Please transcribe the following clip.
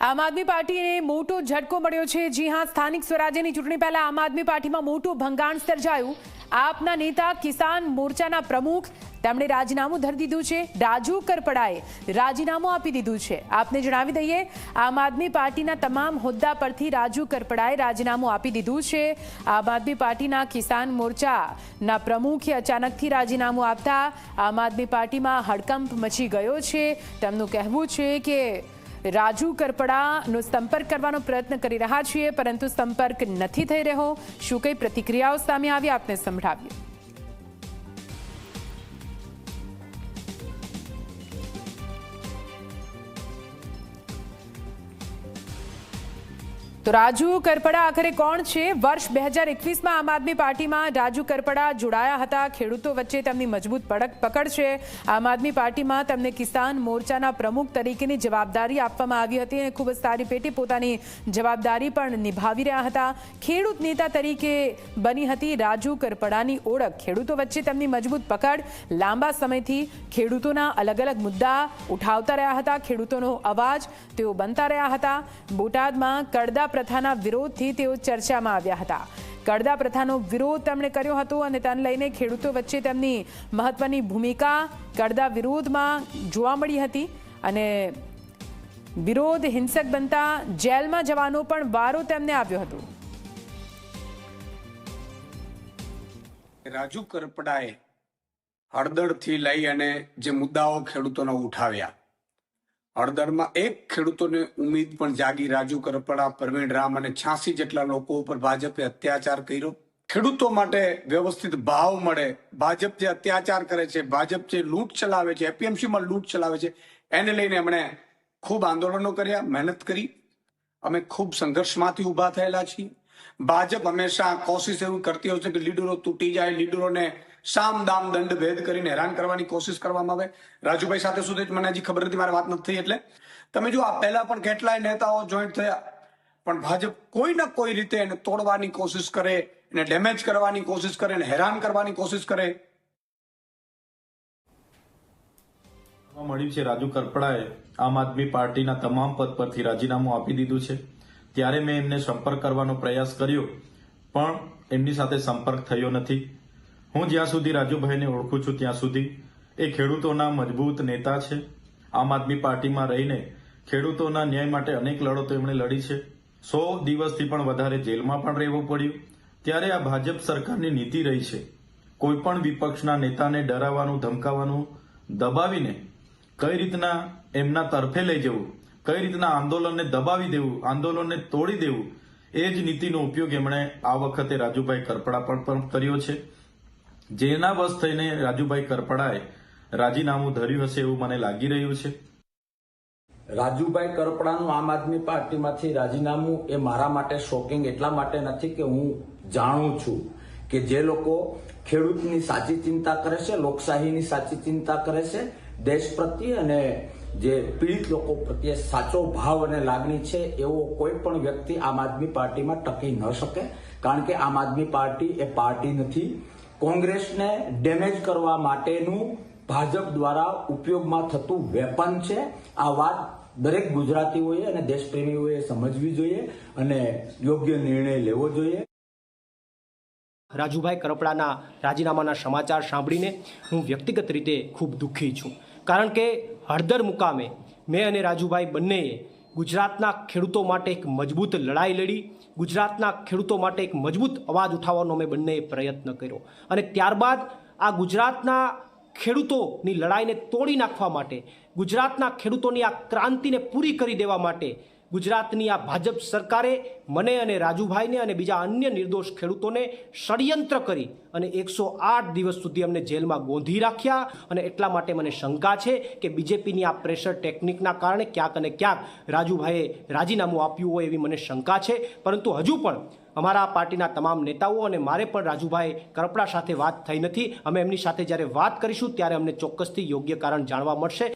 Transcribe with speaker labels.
Speaker 1: આમ આદમી પાર્ટીને મોટો ઝટકો મળ્યો છે। જી હા, સ્થાનિક સ્વરાજ્યની ચૂંટણી પહેલા આમ આદમી પાર્ટીમાં મોટું ભંગાણ સર્જાયું। આપના નેતા કિસાન મોરચાના પ્રમુખ તેમણે રાજીનામું ધરી દીધું છે। રાજુ કરપડાએ રાજીનામું આપી દીધું છે। આપને જણાવી દઈએ, આમ આદમી પાર્ટીના તમામ હોદ્દા પરથી રાજુ કરપડાએ રાજીનામું આપી દીધું છે। આમ આદમી પાર્ટીના કિસાન મોરચાના પ્રમુખે અચાનકથી રાજીનામું આપતા આમ આદમી પાર્ટીમાં હડકંપ મચી ગયો છે। તેમનું કહેવું છે કે રાજુ કરપડાનો સંપર્ક કરવાનો પ્રયત્ન કરી રહ્યા છીએ, પરંતુ સંપર્ક નથી થઈ રહ્યો। શું કઈ પ્રતિક્રિયાઓ સામે આવી, આપને સંભળાવીએ। તો રાજુ કરપડા આખરે કોણ છે? વર્ષ 2021માં આમ આદમી પાર્ટીમાં રાજુ કરપડા જોડાયા હતા। ખેડૂતો વચ્ચે તેમની મજબૂત પકડ છે। આમ આદમી પાર્ટીમાં તેમને કિસાન મોરચાના પ્રમુખ તરીકેની જવાબદારી આપવામાં આવી હતી અને ખૂબ જ સારી પેટે પોતાની જવાબદારી પણ નિભાવી રહ્યા હતા। ખેડૂત નેતા તરીકે બની હતી રાજુ કરપડાની ઓળખ। ખેડૂતો વચ્ચે તેમની મજબૂત પકડ, લાંબા સમયથી ખેડૂતોના અલગ અલગ મુદ્દા ઉઠાવતા રહ્યા હતા। ખેડૂતોનો અવાજ તેઓ બનતા રહ્યા હતા। બોટાદમાં કડદા પ્રથાના વિરોધથી તેઓ ચર્ચામાં આવ્યા હતા। કડદા પ્રથાનો વિરોધ તેમણે કર્યો હતો અને તેને લઈને ખેડૂતો વચ્ચે તેમની મહત્વની ભૂમિકા કડદા વિરોધમાં જોવા મળી હતી અને વિરોધ હિંસક બનતા જેલમાં જવાનો પણ વારો તેમને આવ્યો હતો।
Speaker 2: રાજુ કરપડાએ હળદરથી લઈ અને જે મુદ્દાઓ ખેડૂતોને ઉઠાવ્યા, હળદરમાં એક ખેડૂતોને ઉમ્મીદ પણ જાગી। રાજુ કરપડા, પ્રવીણ રામ અને 86 જેટલા લોકો ઉપર ભાજપે અત્યાચાર કર્યો। ખેડૂતો માટે વ્યવસ્થિત ભાવ મળે, ભાજપ જે અત્યાચાર કરે છે, ભાજપ જે લૂંટ ચલાવે છે, એપીએમસીમાં લૂંટ ચલાવે છે, એને લઈને એમણે ખૂબ આંદોલનો કર્યા, મહેનત કરી। અમે ખૂબ સંઘર્ષમાંથી ઊભા થયેલા છીએ। ભાજપ હંમેશા કોશિશ એવી કરતી હોય છે કે લીડરો તૂટી જાય, લીડરોને સામ દામ દંડ ભેદ કરીને હેરાન કરવાની કોશિશ કરવામાં આવે। રાજુભાઈ સાથે સુધી મને હજી ખબર નથી, મારી વાત નથી થઈ। એટલે તમે જો આ પહેલા પણ કેટલાય નેતાઓ જોઈન્ટ થયા, પણ ભાજપ કોઈ ના કોઈ રીતે એને તોડવાની કોશિશ કરે, એને ડેમેજ કરવાની કોશિશ કરે, એને હેરાન કરવાની કોશિશ કરે।
Speaker 3: મળ્યું છે રાજુ કરપડાએ આમ આદમી પાર્ટીના તમામ પદ પરથી રાજીનામું આપી દીધું છે। ત્યારે મેં એમને સંપર્ક કરવાનો પ્રયાસ કર્યો, પણ એમની સાથે સંપર્ક થયો નથી। હું જ્યાં સુધી રાજુભાઈને ઓળખું છું ત્યાં સુધી એ ખેડૂતોના મજબૂત નેતા છે। આમ આદમી પાર્ટીમાં રહીને ખેડૂતોના ન્યાય માટે અનેક લડતો એમણે લડી છે। 100 દિવસથી પણ વધારે જેલમાં પણ રહેવું પડ્યું। ત્યારે આ ભાજપ સરકારની નીતિ રહી છે, કોઈ પણ વિપક્ષના નેતાને ડરાવવાનું, ધમકાવવાનું, દબાવીને કઈ રીતના એમના તરફે લઈ જવું, કઈ રીતના આંદોલનને દબાવી દેવું, આંદોલનને તોડી દેવું, એ જ નીતિનો ઉપયોગ એમણે આ વખતે રાજુભાઈ કરપડા પણ કર્યો છે। જેના બસ થઈને રાજુભાઈ કરપડાએ રાજીનામું ધર્યું હશે એવું મને લાગી રહ્યું છે।
Speaker 4: રાજુભાઈ કરપડાનું આમ આદમી પાર્ટીમાંથી રાજીનામું એ મારા માટે શોકિંગ એટલા માટે નથી કે હું જાણું છું કે જે લોકો ખેડૂતની સાચી ચિંતા કરે છે, લોકશાહીની સાચી ચિંતા કરે છે, દેશ પ્રત્યે અને જે પીડિત લોકો પ્રત્યે સાચો ભાવ અને લાગણી છે, એવો કોઈ પણ વ્યક્તિ આમ આદમી પાર્ટીમાં ટકી ન શકે। કારણ કે આમ આદમી પાર્ટી એ પાર્ટી નથી, કોંગ્રેસને ડેમેજ કરવા માટેનું ભાજપ દ્વારા ઉપયોગમાં થતું વેપન છે। આ વાત દરેક ગુજરાતીઓએ અને દેશપ્રેમીઓએ સમજવી જોઈએ અને યોગ્ય નિર્ણય લેવો જોઈએ।
Speaker 5: રાજુભાઈ કરપડાના રાજીનામાના સમાચાર સાંભળીને હું વ્યક્તિગત રીતે ખૂબ દુઃખી છું, કારણ કે હળદર મુકામે મેં અને રાજુભાઈ બંનેએ ગુજરાતના ખેડૂતો માટે એક મજબૂત લડાઈ લડી, ગુજરાતના ખેડૂતો માટે એક મજબૂત અવાજ ઉઠાવવાનો અમે બંનેએ પ્રયત્ન કર્યો અને ત્યારબાદ આ ગુજરાતના ખેડૂતોની લડાઈને તોડી નાખવા માટે, ગુજરાતના ખેડૂતોની આ ક્રાંતિને પૂરી કરી દેવા માટે ગુજરાતની આ ભાજપ સરકારે મને અને રાજુભાઈને અને બીજા અન્ય નિર્દોષ ખેડૂતોને ષડયંત્ર કરી અને 108 દિવસ સુધી અમને જેલમાં ગોંધી રાખ્યા। અને એટલા માટે મને શંકા છે કે બીજેપીની આ પ્રેશર ટેકનિકના કારણે ક્યાંક અને ક્યાંક રાજુભાઈએ રાજીનામું આપ્યું હોય એવી મને શંકા છે। પરંતુ હજુ પણ અમારા પાર્ટીના તમામ નેતાઓ અને મારે પણ રાજુભાઈ કરપડા સાથે વાત થઈ નથી। અમે એમની સાથે જ્યારે વાત કરીશું ત્યારે અમને ચોક્કસથી યોગ્ય કારણ જાણવા મળશે।